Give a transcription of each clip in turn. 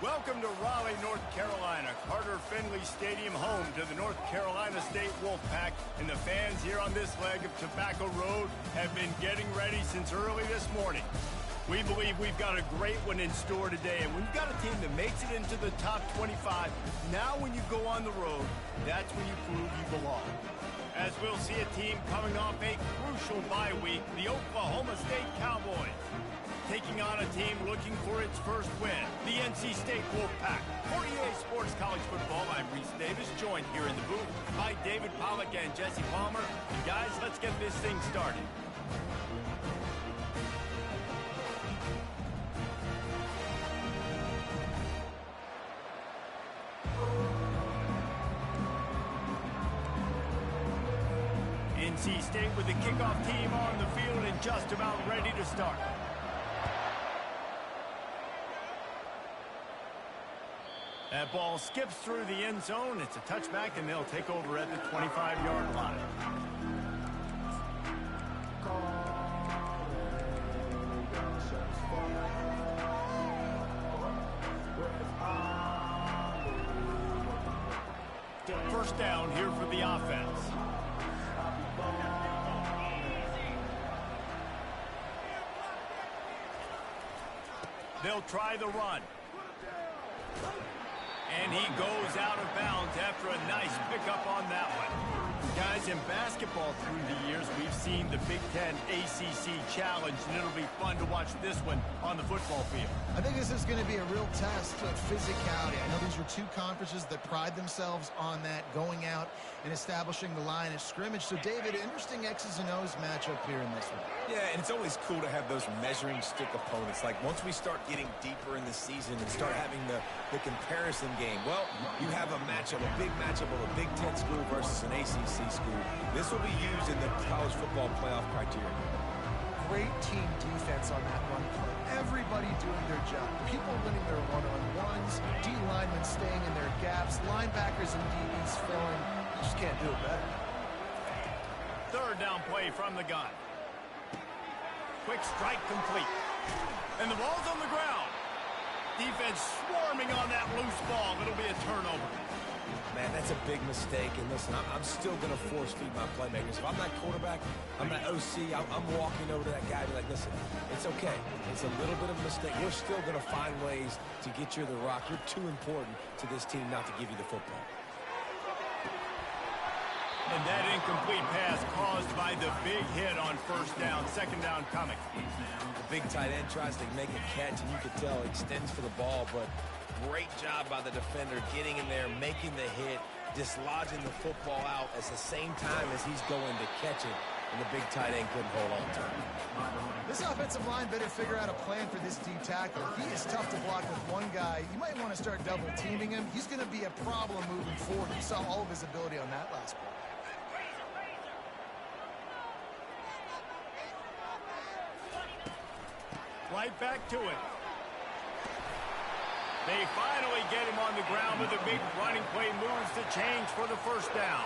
Welcome to Raleigh, North Carolina, Carter Finley Stadium, home to the North Carolina State Wolfpack, and the fans here on this leg of Tobacco Road have been getting ready since early this morning. We believe we've got a great one in store today, and we've got a team that makes it into the top 25. Now when you go on the road, that's when you prove you belong. As we'll see a team coming off a crucial bye week, the Oklahoma State Cowboys, taking on a team looking for its first win, the NC State Wolfpack. For EA Sports College Football, I'm Reese Davis, joined here in the booth by David Pollack and Jesse Palmer. And guys, let's get this thing started. NC State with the kickoff team on the field and just about ready to start. That ball skips through the end zone. It's a touchback, and they'll take over at the 25-yard line. First down here for the offense. They'll try the run. And he goes out of bounds after a nice pickup on that one. Guys, in basketball through the years, we've seen the Big Ten ACC Challenge, and it'll be fun to watch this one on the football field. I think this is going to be a real test of physicality. I know these are two conferences that pride themselves on that, going out and establishing the line of scrimmage. So, David, interesting X's and O's matchup here in this one. Yeah, and it's always cool to have those measuring stick opponents. Like, once we start getting deeper in the season and start having the comparison game, well, you have a matchup, a big matchup of a Big Ten school versus an ACC school. This will be used in the college football playoff criteria. Great team defense on that run play. Everybody doing their job. People winning their one-on-ones, D linemen staying in their gaps, linebackers and DBs filling. You just can't do it better. Third down play from the gun. Quick strike complete. And the ball's on the ground. Defense swarming on that loose ball. It'll be a turnover. Man, that's a big mistake. And listen, I'm still going to force feed my playmakers. If I'm that quarterback, I'm that OC, I'm walking over to that guy and be like, listen, it's okay. It's a little bit of a mistake. We're still going to find ways to get you the rock. You're too important to this team not to give you the football. And that incomplete pass caused by the big hit on first down. Second down coming. The big tight end tries to make a catch, and you could tell he extends for the ball, but great job by the defender getting in there, making the hit, dislodging the football out at the same time as he's going to catch it, and the big tight end couldn't hold on to it. This offensive line better figure out a plan for this D tackle. He is tough to block with one guy. You might want to start double teaming him. He's going to be a problem moving forward. You saw all of his ability on that last play. Right back to it. They finally get him on the ground with a big running play, moves the change for the first down.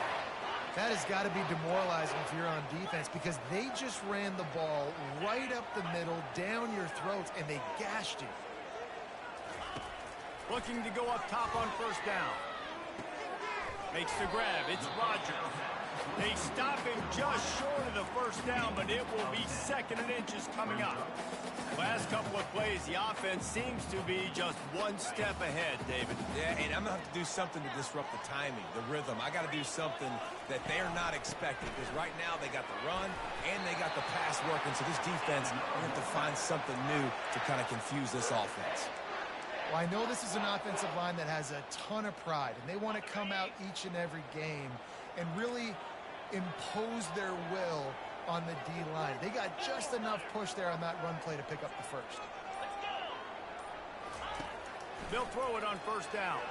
That has got to be demoralizing if you're on defense, because they just ran the ball right up the middle, down your throats, and they gashed you. Looking to go up top on first down. Makes the grab. It's Rogers. They stop him just short of the first down, but it will be second and inches coming up. Last couple of plays, the offense seems to be just one step ahead, David. Yeah, and I'm going to have to do something to disrupt the timing, the rhythm. I got to do something that they're not expecting, because right now they got the run and they got the pass working. So this defense, we're going to have to find something new to kind of confuse this offense. Well, I know this is an offensive line that has a ton of pride, and they want to come out each and every game and really impose their will on the D-line. They got just enough push there on that run play to pick up the first. They'll throw it on first down.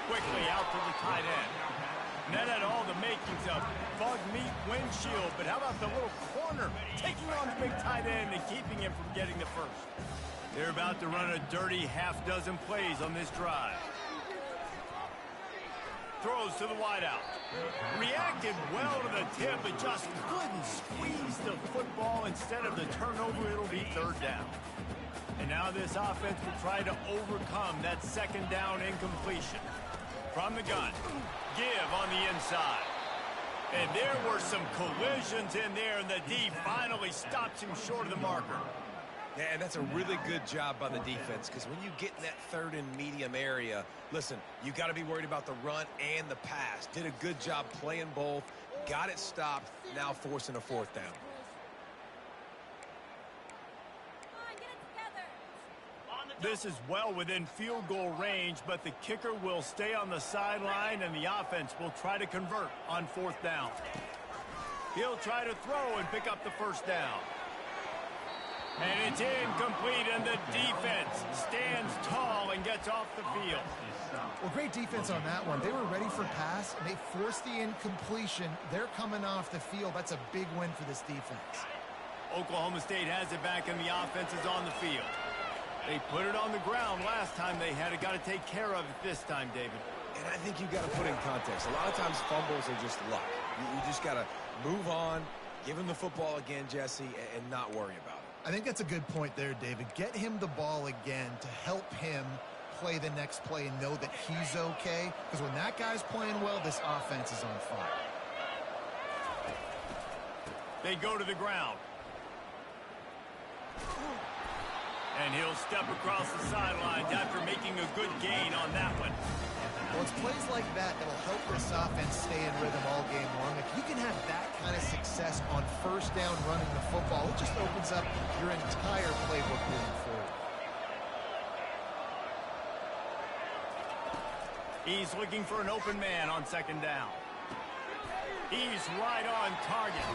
Quickly out to the tight end. And that had all the makings of bug meat windshield, but how about the little corner taking on the big tight end and keeping him from getting the first? They're about to run a dirty half-dozen plays on this drive. Throws to the wideout. Reacted well to the tip, but just couldn't squeeze the football. Instead of the turnover, it'll be third down. And now this offense will try to overcome that second down incompletion. From the gun, give on the inside. And there were some collisions in there, and the D finally stops him short of the marker. Yeah, and that's a really good job by the defense, because when you get in that third and medium area, listen, you got to be worried about the run and the pass. Did a good job playing both, got it stopped, now forcing a fourth down. This is well within field goal range, but the kicker will stay on the sideline, and the offense will try to convert on fourth down. He'll try to throw and pick up the first down. And it's incomplete, and the defense stands tall and gets off the field. Well, great defense on that one. They were ready for pass, and they forced the incompletion. They're coming off the field. That's a big win for this defense. Oklahoma State has it back, and the offense is on the field. They put it on the ground last time they had it. Got to take care of it this time, David. And I think you've got to put in context. A lot of times fumbles are just luck. You just got to move on, give him the football again, Jesse, and not worry about it. I think that's a good point there, David. Get him the ball again to help him play the next play and know that he's okay. Because when that guy's playing well, this offense is on fire. They go to the ground. And he'll step across the sidelines after making a good gain on that one. Well, it's plays like that that'll help this offense stay in rhythm all game long. If you can have that kind of success on first down running the football, it just opens up your entire playbook moving forward. He's looking for an open man on second down. He's right on target.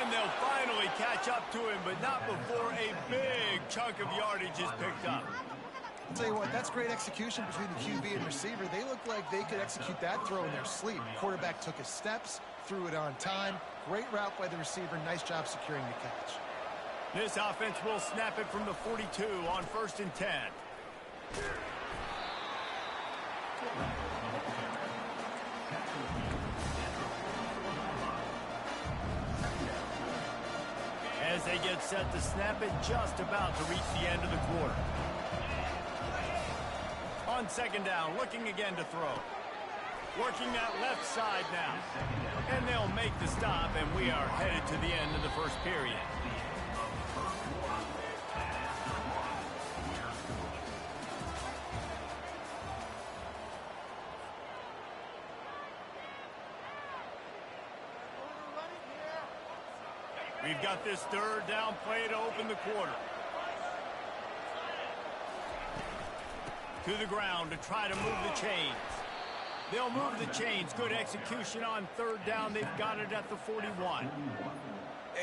And they'll finally catch up to him, but not before a big chunk of yardage is picked up. I'll tell you what, that's great execution between the QB and receiver. They look like they could execute that throw in their sleep. Quarterback took his steps, threw it on time. Great route by the receiver. Nice job securing the catch. This offense will snap it from the 42 on 1st and 10. As they get set to snap it, just about to reach the end of the quarter. On second down, looking again to throw. Working that left side now. And they'll make the stop, and we are headed to the end of the first period. We've got this third down play to open the quarter. To the ground to try to move the chains. They'll move the chains. Good execution on third down. They've got it at the 41.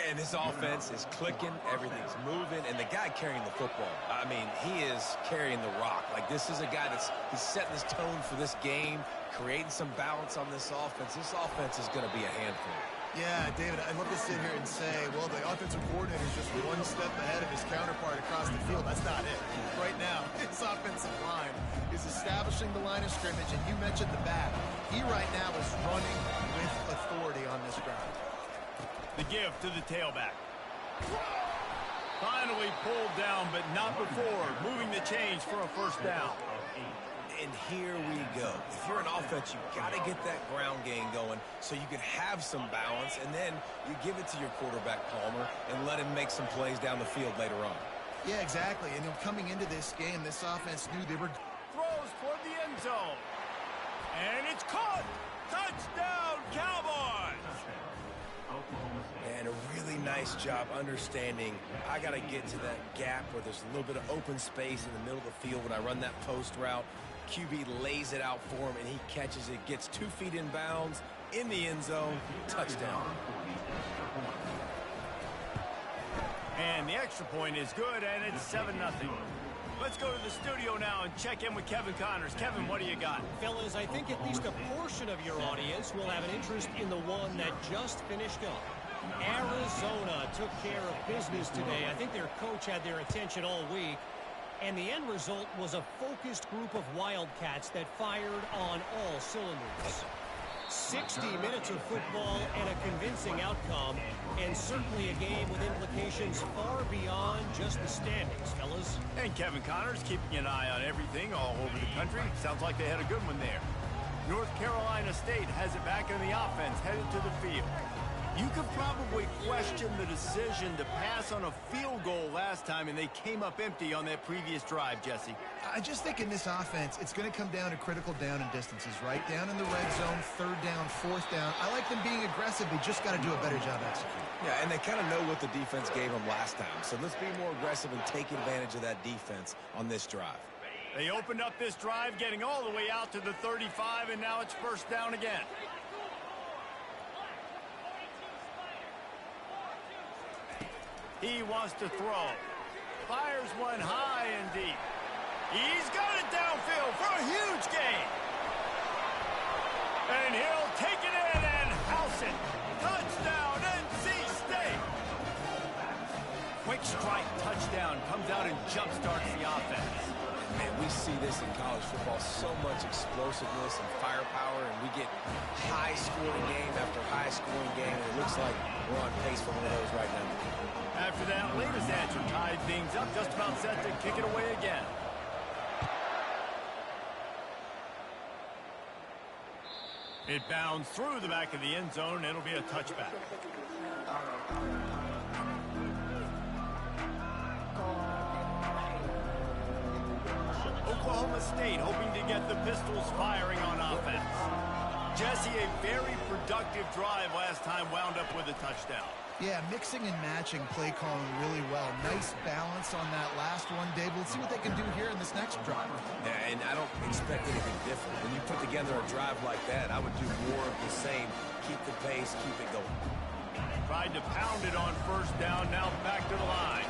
And this offense is clicking. Everything's moving. And the guy carrying the football, I mean, he is carrying the rock. Like, this is a guy he's setting this tone for this game, creating some balance on this offense. This offense is going to be a handful. Yeah, David, I'd love to sit here and say, well, the offensive coordinator is just one step ahead of his counterpart across the field. That's not it. Right now, his offensive line is establishing the line of scrimmage, and you mentioned the back. He right now is running with authority on this ground. The give to the tailback. Finally pulled down, but not before moving the chains for a first down. And here we go. If you're an offense, you've got to get that ground game going so you can have some balance, and then you give it to your quarterback, Palmer, and let him make some plays down the field later on. Yeah, exactly. And coming into this game, this offense knew they were... Throws toward the end zone. And it's caught. Touchdown, Cowboys! And a really nice job understanding I got to get to that gap where there's a little bit of open space in the middle of the field when I run that post route. QB lays it out for him, and he catches it, gets 2 feet in bounds, in the end zone, touchdown. And the extra point is good, and it's 7-0. Let's go to the studio now and check in with Kevin Connors. Kevin, what do you got? Fellas, I think at least a portion of your audience will have an interest in the one that just finished up. Arizona took care of business today. I think their coach had their attention all week. And the end result was a focused group of Wildcats that fired on all cylinders. 60 minutes of football and a convincing outcome, and certainly a game with implications far beyond just the standings, fellas. And Kevin Connors keeping an eye on everything all over the country. Sounds like they had a good one there. North Carolina State has it back in the offense, headed to the field. You could probably question the decision to pass on a field goal last time, and they came up empty on that previous drive, Jesse. I just think in this offense, it's going to come down to critical down and distances, right? Down in the red zone, third down, fourth down. I like them being aggressive. They just got to do a better job executing. Yeah, and they kind of know what the defense gave them last time. So let's be more aggressive and take advantage of that defense on this drive. They opened up this drive, getting all the way out to the 35, and now it's first down again. He wants to throw. Fires one high and deep. He's got it downfield for a huge gain. And he'll take it in and house it. Touchdown, NC State. Quick strike touchdown comes out and jumpstarts the offense. Man, we see this in college football, so much explosiveness and firepower, and we get high-scoring game after high-scoring game, and it looks like we're on pace for one of those right now. After that latest answer tied things up, just about set to kick it away again. It bounds through the back of the end zone. It'll be a touchback. Oklahoma State hoping to get the Pistols firing on offense. Jesse, a very productive drive last time wound up with a touchdown. Yeah, mixing and matching play calling really well. Nice balance on that last one, Dave. Let's see what they can do here in this next drive. Yeah, and I don't expect anything different. When you put together a drive like that, I would do more of the same. Keep the pace, keep it going. Tried to pound it on first down, now back to the line.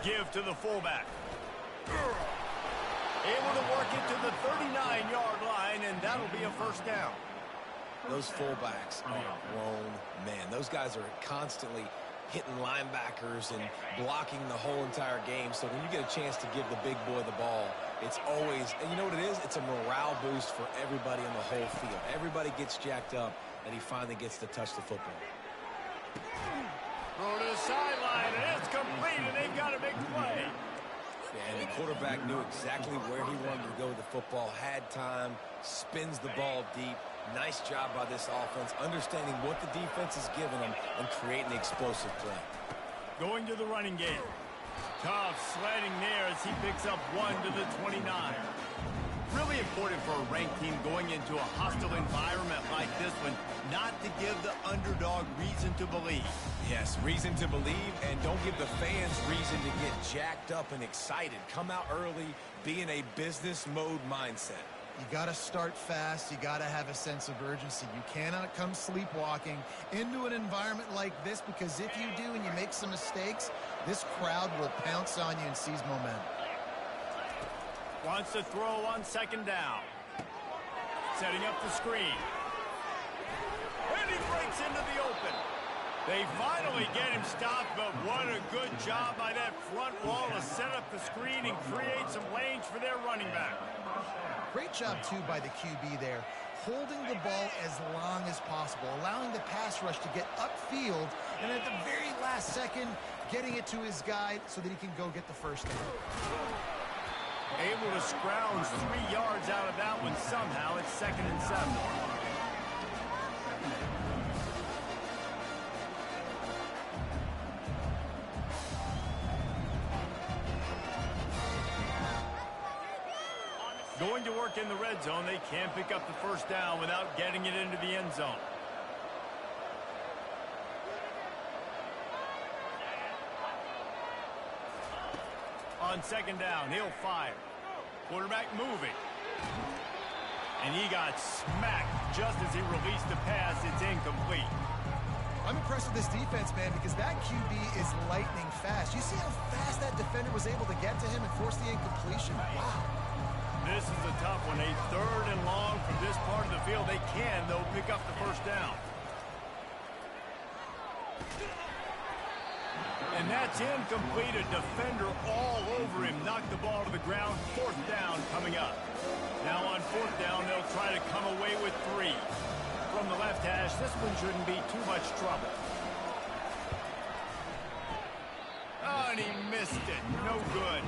Give to the fullback. Able to work it to the 39-yard line, and that'll be a first down. Those fullbacks are grown men. Those guys are constantly hitting linebackers and blocking the whole entire game. So when you get a chance to give the big boy the ball, it's always, and you know what it is? It's a morale boost for everybody on the whole field. Everybody gets jacked up, and he finally gets to touch the football. Throw to the sideline, and it's complete, and they've got a big play. And the quarterback knew exactly where he wanted to go with the football, had time, spins the ball deep. Nice job by this offense, understanding what the defense is giving them and creating the explosive play. Going to the running game. Tough sledding there as he picks up 1 to the 29. Really important for a ranked team going into a hostile environment like this one, not to give the underdog reason to believe. Yes, reason to believe, and don't give the fans reason to get jacked up and excited. Come out early, be in a business mode mindset. You got to start fast. You got to have a sense of urgency. You cannot come sleepwalking into an environment like this, because if you do and you make some mistakes, this crowd will pounce on you and seize momentum. Wants to throw on second down. Setting up the screen. And he breaks into the open. They finally get him stopped, but what a good job by that front wall to set up the screen and create some lanes for their running back. Great job, too, by the QB there, holding the ball as long as possible, allowing the pass rush to get upfield, and at the very last second, getting it to his guy so that he can go get the first down. Able to scrounge 3 yards out of that one somehow. It's 2nd and 7. Going to work in the red zone. They can't pick up the first down without getting it into the end zone. On second down, he'll fire. Quarterback moving. And he got smacked just as he released the pass. It's incomplete. I'm impressed with this defense, man, because that QB is lightning fast. You see how fast that defender was able to get to him and force the incompletion? Wow. This is a tough one. A 3rd and long from this part of the field. They can, though, pick up the first down. And that's incomplete. A defender all over him. Knocked the ball to the ground. 4th down coming up. Now on 4th down, they'll try to come away with 3. From the left hash, this one shouldn't be too much trouble. Oh, and he missed it. No good.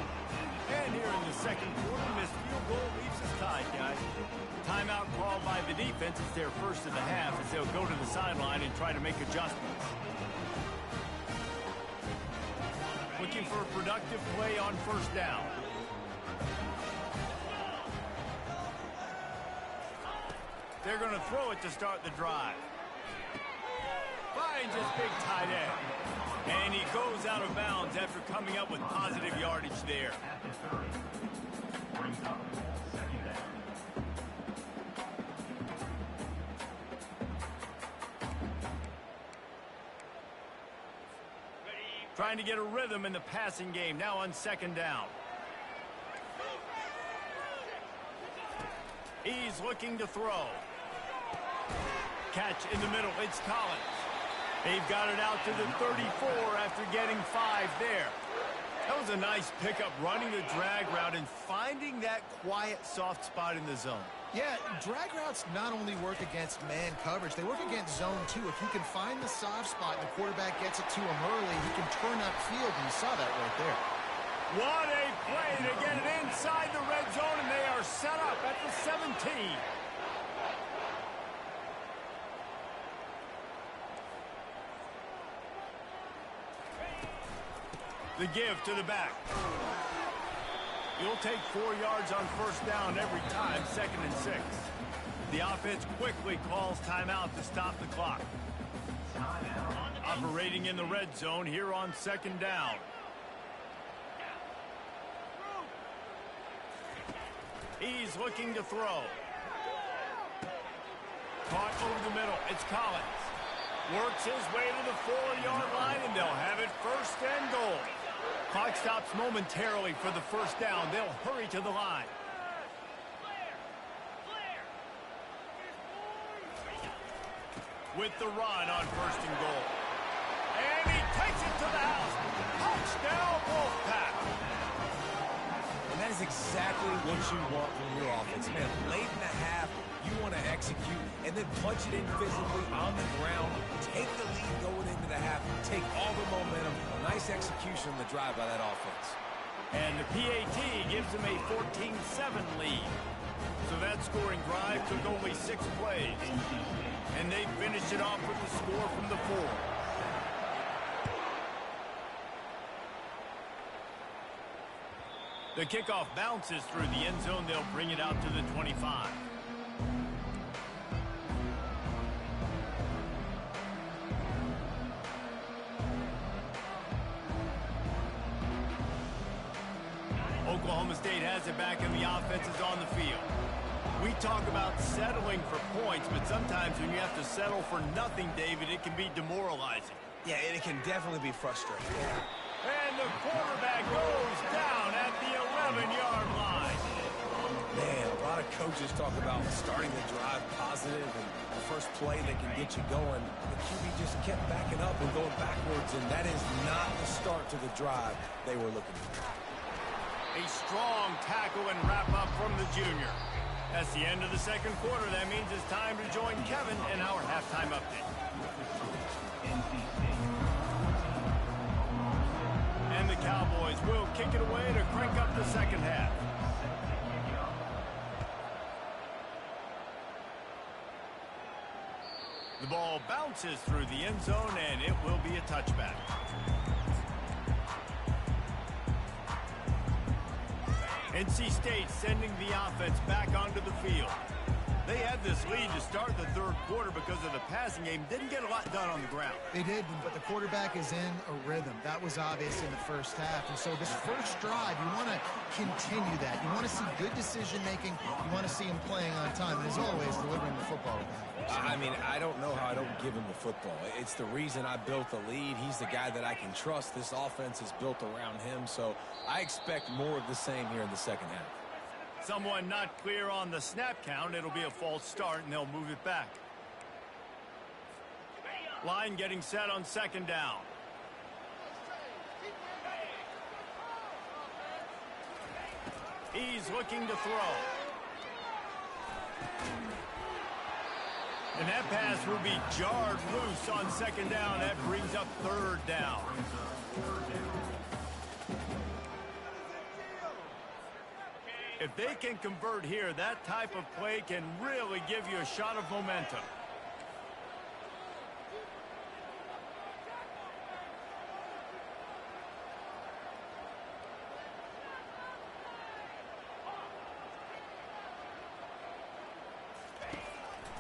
And here in the second quarter, missed field goal leaves us tied, guys. Timeout called by the defense. It's their first of the half as they'll go to the sideline and try to make adjustments. Looking for a productive play on 1st down. They're going to throw it to start the drive. Finds his big tight end. And he goes out of bounds after coming up with positive yardage there. Trying to get a rhythm in the passing game. Now on 2nd down. He's looking to throw. Catch in the middle. It's Collins. They've got it out to the 34 after getting 5 there. That was a nice pickup, running the drag route and finding that quiet, soft spot in the zone. Yeah, drag routes not only work against man coverage, they work against zone too. If he can find the soft spot and the quarterback gets it to him early, he can turn upfield, and you saw that right there. What a play to get it inside the red zone, and they are set up at the 17. The give to the back. You'll take 4 yards on 1st down every time, 2nd and 6. The offense quickly calls timeout to stop the clock. Operating in the red zone here on 2nd down. He's looking to throw. Caught over the middle. It's Collins. Works his way to the 4-yard line, and they'll have it 1st and goal. Clock stops momentarily for the 1st down. They'll hurry to the line. With the run on 1st and goal. And he takes it to the house. Touchdown, Wolfpack. And that is exactly what you want from your offense. Man, late in the half, you want to execute and then punch it in physically on the ground. Take the lead going into the half. Take all the momentum. Nice execution on the drive by that offense. And the PAT gives them a 14-7 lead. So that scoring drive took only 6 plays. And they finished it off with the score from the 4. The kickoff bounces through the end zone. They'll bring it out to the 25. Oklahoma State has it back and the offense is on the field. We talk about settling for points, but sometimes when you have to settle for nothing, David, it can be demoralizing. Yeah, it can definitely be frustrating. And the quarterback goes down at the 11-yard line. Man, a lot of coaches talk about starting the drive positive and the first play that can get you going. The QB just kept backing up and going backwards, and that is not the start to the drive they were looking for. A strong tackle and wrap-up from the junior. That's the end of the second quarter. That means it's time to join Kevin in our halftime update. And the Cowboys will kick it away to crank up the second half. The ball bounces through the end zone, and it will be a touchback. NC State sending the offense back onto the field. They had this lead to start the third quarter because of the passing game. Didn't get a lot done on the ground. They did, but the quarterback is in a rhythm. That was obvious in the first half. And so this first drive, you want to continue that. You want to see good decision-making. You want to see him playing on time. And as always, delivering the football. I mean, I don't know how I don't give him the football. It's the reason I built the lead. He's the guy that I can trust. This offense is built around him. So I expect more of the same here in the second half. Someone not clear on the snap count. It'll be a false start, and they'll move it back. Line getting set on second down. He's looking to throw. And that pass will be jarred loose on second down. That brings up third down. If they can convert here, that type of play can really give you a shot of momentum.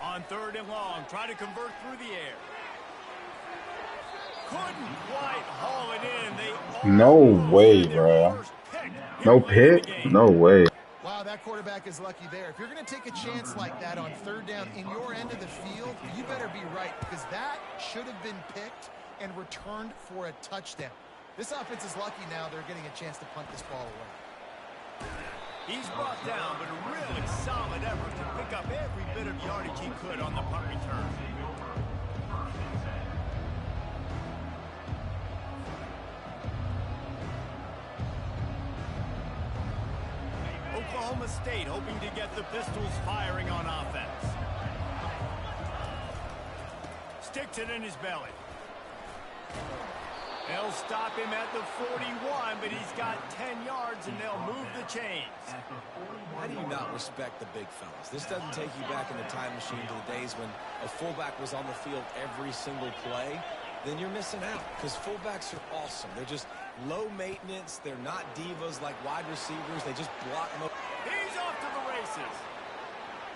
On third and long, try to convert through the air. Couldn't quite haul it in. No way, bro. No pick? No way. Wow, that quarterback is lucky there. If you're going to take a chance like that on third down in your end of the field, you better be right, because that should have been picked and returned for a touchdown. This offense is lucky now they're getting a chance to punt this ball away. He's brought down, but a really solid effort to pick up every bit of yardage he could on the punt return. Oklahoma State hoping to get the Pistols firing on offense. Sticks it in his belly. They'll stop him at the 41, but he's got 10 yards, and they'll move the chains. How do you not respect the big fellas? This doesn't take you back in the time machine to the days when a fullback was on the field every single play. Then you're missing out, because fullbacks are awesome. They're just low maintenance. They're not divas like wide receivers. They just block them up. He's off to the races,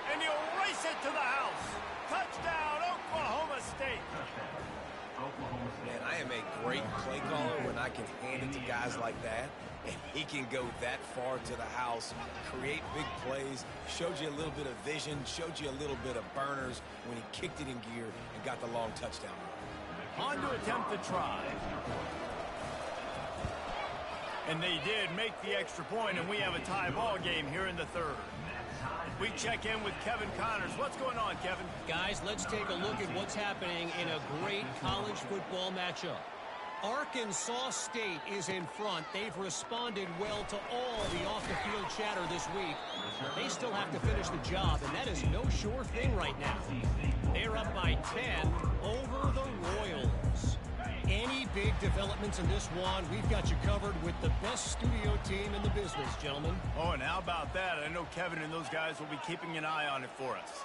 and he'll race it to the house. Touchdown, Oklahoma State. Man, I am a great play caller when I can hand it to guys like that, and he can go that far to the house, create big plays, showed you a little bit of vision, showed you a little bit of burners when he kicked it in gear and got the long touchdown. On to attempt the try. And they did make the extra point, and we have a tie ball game here in the third. We check in with Kevin Connors. What's going on, Kevin? Guys, let's take a look at what's happening in a great college football matchup. Arkansas State is in front. They've responded well to all the off-the-field chatter this week. They still have to finish the job, and that is no sure thing right now. They're up by 10 over the Royals. Any big developments in this one, we've got you covered with the best studio team in the business, gentlemen. Oh, and how about that? I know Kevin and those guys will be keeping an eye on it for us.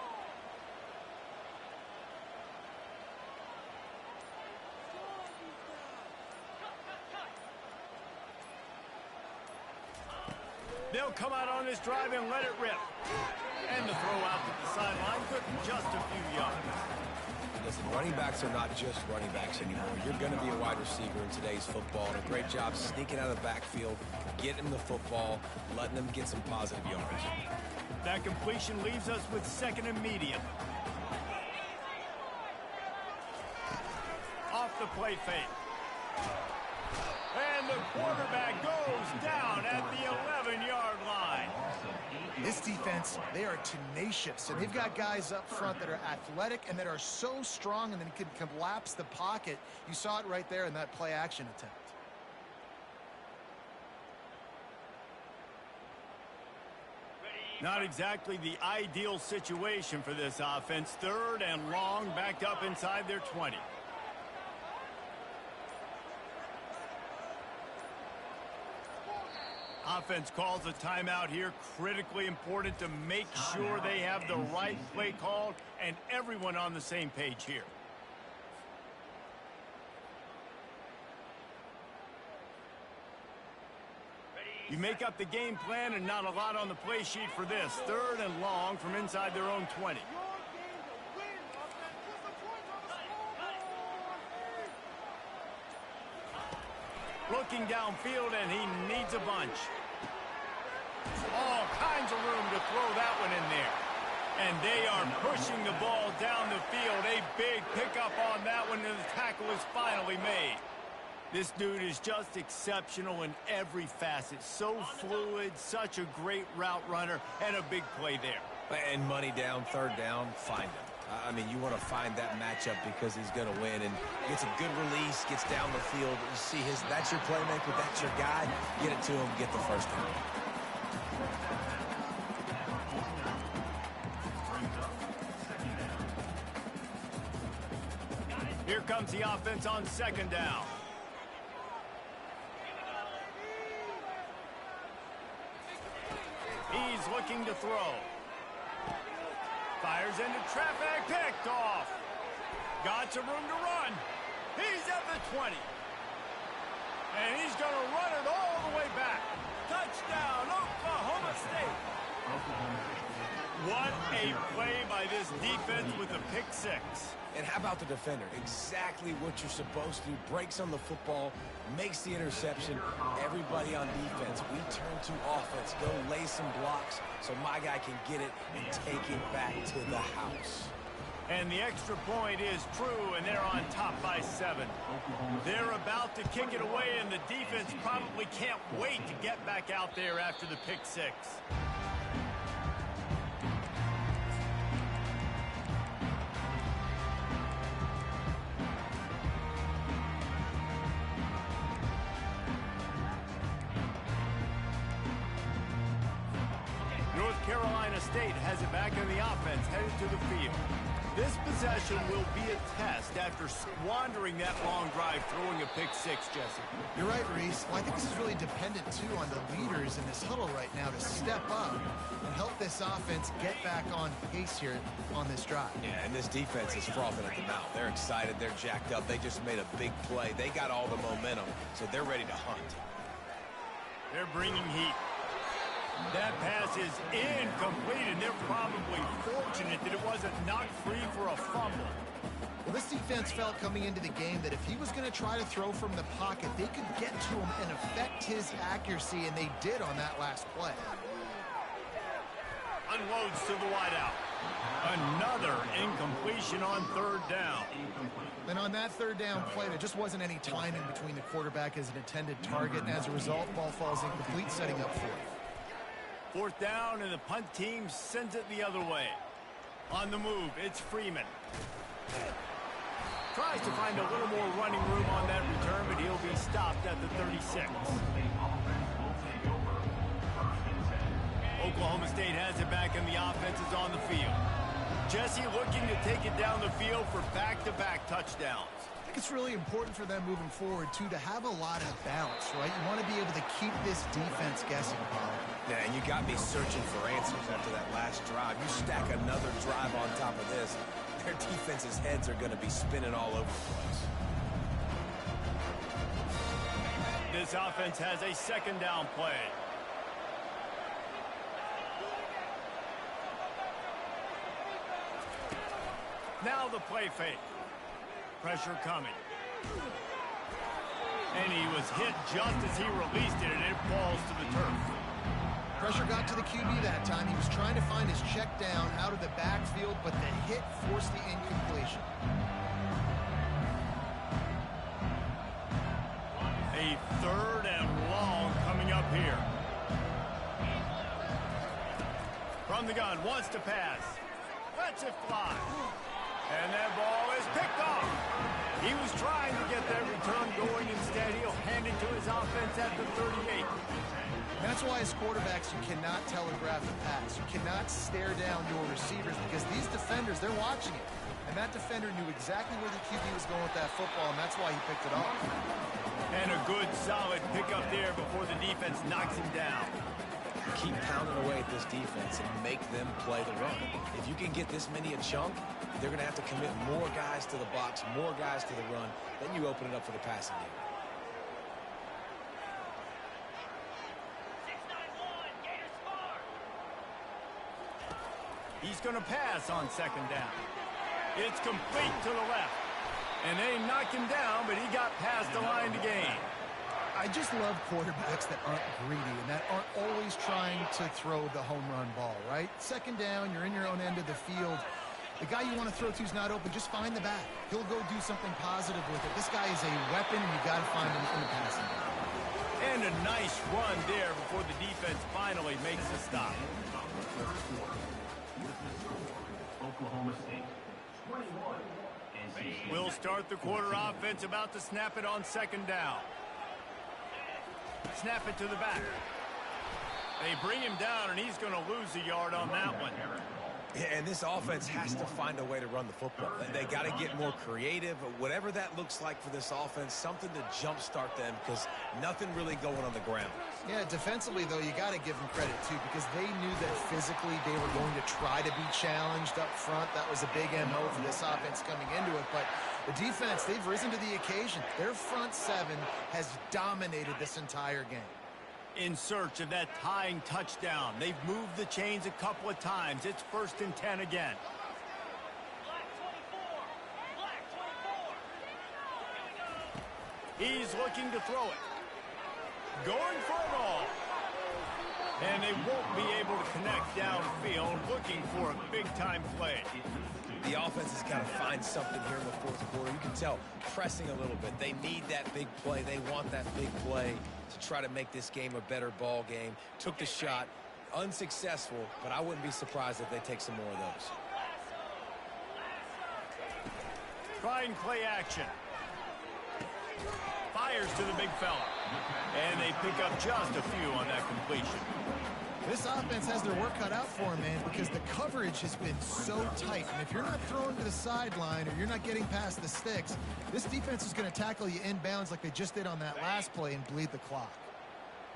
They'll come out on this drive and let it rip. And the throw out to the sideline, good for just a few yards. Listen, running backs are not just running backs anymore. You're going to be a wide receiver in today's football. And a great job sneaking out of the backfield, getting them the football, letting them get some positive yardage. That completion leaves us with second and medium. Off the play fake. And the quarterback goes down at the 11-yard line. This defense, they are tenacious, and they've got guys up front that are athletic and that are so strong and then can collapse the pocket. You saw it right there in that play action attempt. Not exactly the ideal situation for this offense. Third and long, backed up inside their 20. Offense calls a timeout here. Critically important to make sure they have the right play called and everyone on the same page here. You make up the game plan and not a lot on the play sheet for this. Third and long from inside their own 20. Looking downfield, and he needs a bunch. All kinds of room to throw that one in there. And they are pushing the ball down the field. A big pickup on that one, and the tackle is finally made. This dude is just exceptional in every facet. So fluid, such a great route runner, and a big play there. And money down, third down, find him. I mean, you want to find that matchup because he's going to win, and gets a good release, gets down the field. You see that's your playmaker, that's your guy. Get it to him, get the first down. Here comes the offense on second down. He's looking to throw. Fires into traffic, picked off. Got some room to run. He's at the 20. And he's going to run it all the way back. Touchdown, Oklahoma State. What a play by this defense with a pick six. And how about the defender? Exactly what you're supposed to do. Breaks on the football, makes the interception. Everybody on defense, we turn to offense. Go lay some blocks so my guy can get it and take it back to the house. And the extra point is true, and they're on top by 7. They're about to kick it away, and the defense probably can't wait to get back out there after the pick six. North Carolina State has it back in the offense, headed to the field. This possession will be a test after squandering that long drive, throwing a pick six, Jesse. You're right, Reese. Well, I think this is really dependent, too, on the leaders in this huddle right now to step up and help this offense get back on pace here on this drive. Yeah, and this defense is frothing at the mouth. They're excited. They're jacked up. They just made a big play. They got all the momentum, so they're ready to hunt. They're bringing heat. That pass is incomplete, and they're probably fortunate that it wasn't knocked free for a fumble. Well, this defense felt coming into the game that if he was going to try to throw from the pocket, they could get to him and affect his accuracy, and they did on that last play. Unloads to the wideout. Another incompletion on third down. Then on that third down play, there just wasn't any timing between the quarterback as an intended target, and as a result, ball falls incomplete, setting up fourth. Fourth down, and the punt team sends it the other way. On the move, it's Freeman. Tries to find a little more running room on that return, but he'll be stopped at the 36. Oklahoma State has it back, and the offense is on the field. Jesse looking to take it down the field for back-to-back touchdowns. I think it's really important for them moving forward, too, to have a lot of balance, right? You want to be able to keep this defense guessing, Paul. Yeah, and you got me searching for answers after that last drive. You stack another drive on top of this, their defense's heads are going to be spinning all over the place. This offense has a second down play. Now the play fake. Pressure coming. And he was hit just as he released it, and it falls to the turf. Pressure got to the QB that time. He was trying to find his check down out of the backfield, but the hit forced the incompletion. A third and long coming up here. From the gun, wants to pass. Lets it fly. And that ball is picked off. He was trying to get that return going. Instead, he'll hand it to his offense at the 38. That's why as quarterbacks, you cannot telegraph the pass. You cannot stare down your receivers because these defenders, they're watching it. And that defender knew exactly where the QB was going with that football, and that's why he picked it off. And a good, solid pickup there before the defense knocks him down. Keep pounding away at this defense and make them play the run. If you can get this many a chunk, they're going to have to commit more guys to the box, more guys to the run. Then you open it up for the passing game. He's going to pass on second down. It's complete to the left. And they knocked him down, but he got past the line to gain. I just love quarterbacks that aren't greedy and that aren't always trying to throw the home run ball, right? Second down, you're in your own end of the field. The guy you want to throw to is not open. Just find the back. He'll go do something positive with it. This guy is a weapon, and you got to find him in the passing game. And a nice run there before the defense finally makes the stop. Oklahoma State. 21. We'll start the quarter offense, about to snap it on second down. Snap it to the back. They bring him down, and he's going to lose a yard on that one. Yeah, and this offense has to find a way to run the football. They got to get more creative, whatever that looks like for this offense, something to jumpstart them because nothing really going on the ground. Yeah, defensively, though, you got to give them credit, too, because they knew that physically they were going to try to be challenged up front. That was a big MO for this offense coming into it. But the defense, they've risen to the occasion. Their front seven has dominated this entire game. In search of that tying touchdown. They've moved the chains a couple of times. It's 1st and 10 again. He's looking to throw it. Going for it all. And they won't be able to connect downfield, looking for a big-time play. The offense has got to find something here in the fourth quarter. You can tell pressing a little bit. They need that big play. They want that big play to try to make this game a better ball game. Took the shot. Unsuccessful, but I wouldn't be surprised if they take some more of those. Trying play action. Fires to the big fella. And they pick up just a few on that completion. This offense has their work cut out for them, man, because the coverage has been so tight. And if you're not throwing to the sideline or you're not getting past the sticks, this defense is going to tackle you inbounds like they just did on that last play and bleed the clock.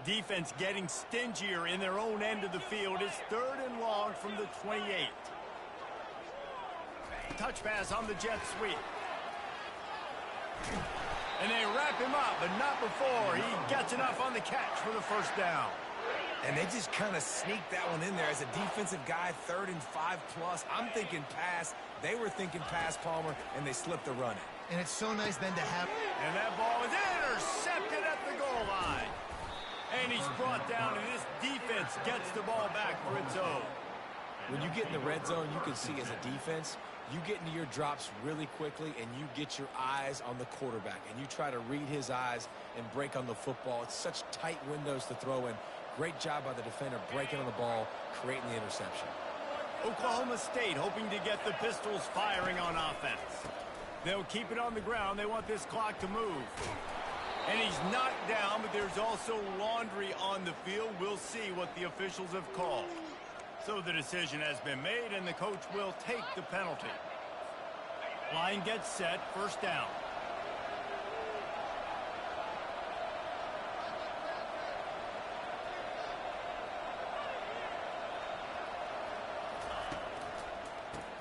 Defense getting stingier in their own end of the field. It's 3rd and long from the 28. Touch pass on the jet sweep. And they wrap him up, but not before he gets enough on the catch for the first down. And they just kind of sneaked that one in there as a defensive guy, 3rd and 5+. I'm thinking pass. They were thinking pass, Palmer, and they slipped the run in. And it's so nice then to have... And that ball is intercepted at the goal line. And he's brought down, and this defense gets the ball back for its own. When you get in the red zone, you can see as a defense, you get into your drops really quickly, and you get your eyes on the quarterback, and you try to read his eyes and break on the football. It's such tight windows to throw in. Great job by the defender breaking on the ball, creating the interception. Oklahoma State hoping to get the Pistols firing on offense. They'll keep it on the ground. They want this clock to move. And he's knocked down, but there's also laundry on the field. We'll see what the officials have called. So the decision has been made, and the coach will take the penalty. Line gets set, 1st down.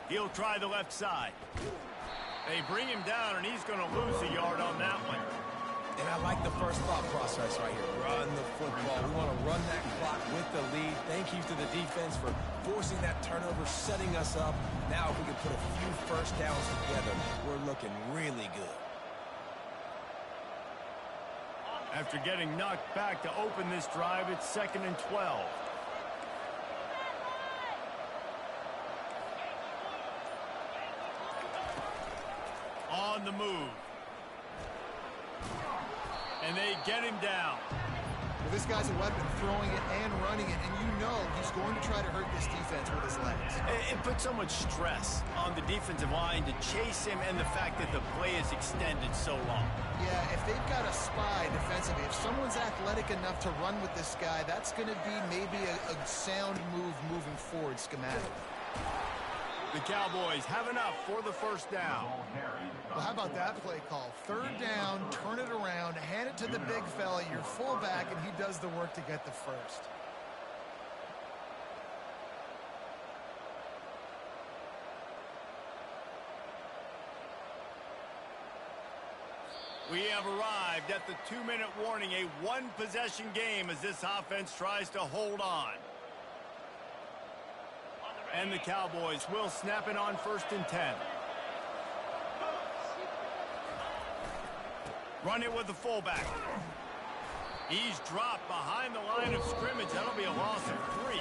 He'll try the left side. They bring him down, and he's going to lose a yard on that one. And I like the first thought process right here. Run the football. We want to run that clock with the lead. Thank you to the defense for forcing that turnover, setting us up. Now if we can put a few first downs together, we're looking really good. After getting knocked back to open this drive, it's 2nd and 12. On the move. And they get him down. Well, this guy's a weapon, throwing it and running it, and you know he's going to try to hurt this defense with his legs. It puts so much stress on the defensive line to chase him, and the fact that the play is extended so long. Yeah, if they've got a spy defensively, if someone's athletic enough to run with this guy, that's going to be maybe a sound move moving forward schematically. The Cowboys have enough for the 1st down. Well, how about that play call? 3rd down, turn it around, hand it to the big fella, your fullback, and he does the work to get the first. We have arrived at the 2-minute warning, a one-possession game as this offense tries to hold on. And the Cowboys will snap it on 1st and 10. Run it with the fullback. He's dropped behind the line of scrimmage. That'll be a loss of 3.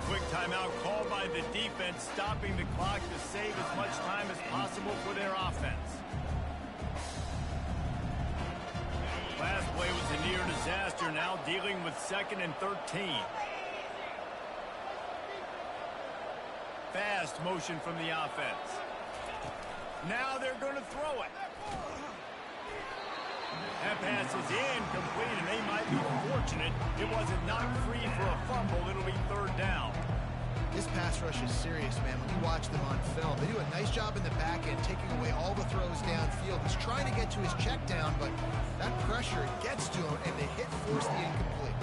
Quick timeout called by the defense, stopping the clock to save as much time as possible for their offense. Last play was a near disaster, now dealing with 2nd and 13. Fast motion from the offense. Now they're going to throw it. That pass is incomplete, and they might be fortunate unfortunate it wasn't knocked free for a fumble. It'll be third down. This pass rush is serious, man. When you watch them on film, they do a nice job in the back end, taking away all the throws downfield. He's trying to get to his check down, but that pressure gets to him, and the hit forced the incomplete.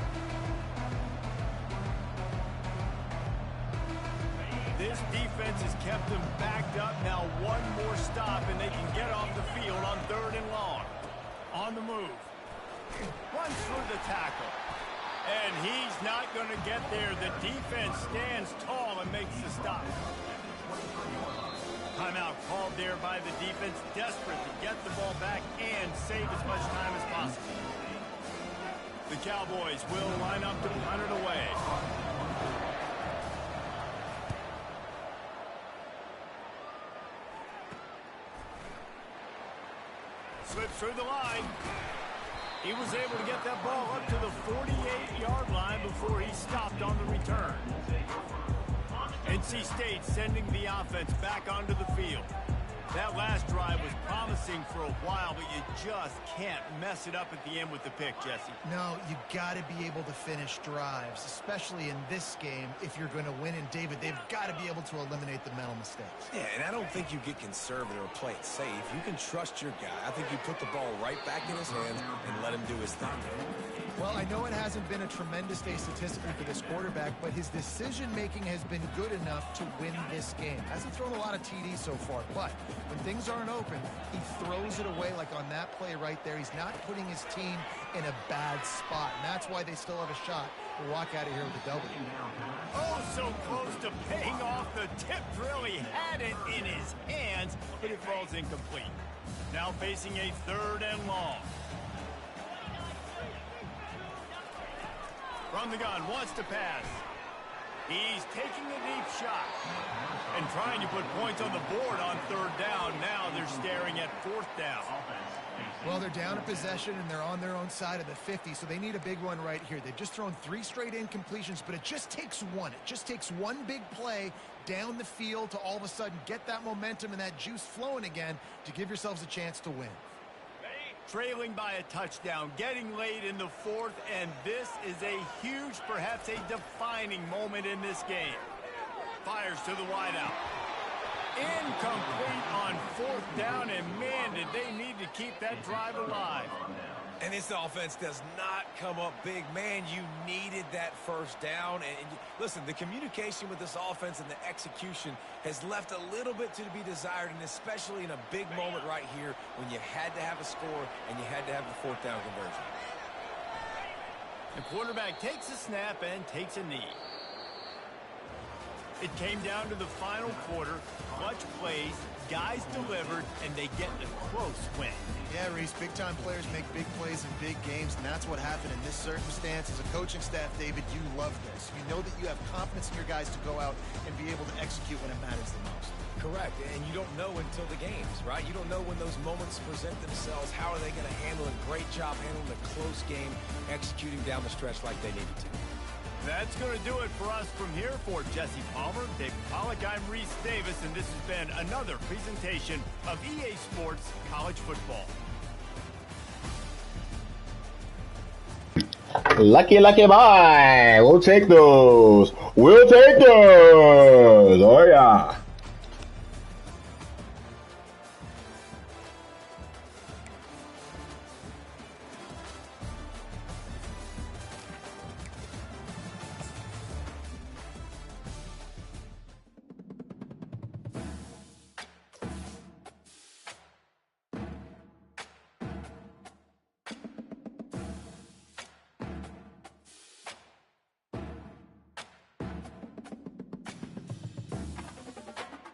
This defense has kept them backed up. Now one more stop, and they can get off the field on 3rd and long. On the move. Runs through the tackle. And he's not going to get there. The defense stands tall and makes the stop. Timeout called there by the defense, desperate to get the ball back and save as much time as possible. The Cowboys will line up to punt it away. Slips through the line. He was able to get that ball up to the 48-yard line before he stopped on the return. NC State sending the offense back onto the field. That last drive was promising for a while, but you just can't mess it up at the end with the pick, Jesse. No, you got to be able to finish drives, especially in this game. If you're going to win, and David, they've got to be able to eliminate the mental mistakes. Yeah, and I don't think you get conservative or play it safe. You can trust your guy. I think you put the ball right back in his hands and let him do his thing. Well, I know it hasn't been a tremendous day statistically for this quarterback, but his decision-making has been good enough to win this game. Hasn't thrown a lot of TDs so far, but when things aren't open, he throws it away like on that play right there. He's not putting his team in a bad spot, and that's why they still have a shot to walk out of here with a W. Oh, so close to paying off the tip drill. He had it in his hands, but it falls incomplete. Now facing a 3rd and long. From the gun, wants to pass. He's taking a deep shot and trying to put points on the board on 3rd down. Now they're staring at 4th down. Well, they're down a possession, and they're on their own side of the 50, so they need a big one right here. They've just thrown 3 straight incompletions, but it just takes one. It just takes one big play down the field to all of a sudden get that momentum and that juice flowing again to give yourselves a chance to win. Trailing by a touchdown, getting late in the 4th, and this is a huge, perhaps a defining moment in this game. Fires to the wideout. Incomplete on 4th down, and man, did they need to keep that drive alive. And this offense does not come up big. Man, you needed that 1st down. And listen, the communication with this offense and the execution has left a little bit to be desired, and especially in a big moment right here when you had to have a score and you had to have the 4th down conversion. The quarterback takes a snap and takes a knee. It came down to the final quarter. Clutch plays, guys delivered, and they get a close win. Yeah, Reese, big-time players make big plays in big games, and that's what happened in this circumstance. As a coaching staff, David, you love this. You know that you have confidence in your guys to go out and be able to execute when it matters the most. Correct, and you don't know until the games, right? You don't know when those moments present themselves. How are they going to handle it? Great job handling a close game, executing down the stretch like they needed to. That's going to do it for us from here. For Jesse Palmer, Dave Pollack, I'm Reese Davis, and this has been another presentation of EA Sports College Football. Lucky boy. We'll take those. Oh, yeah.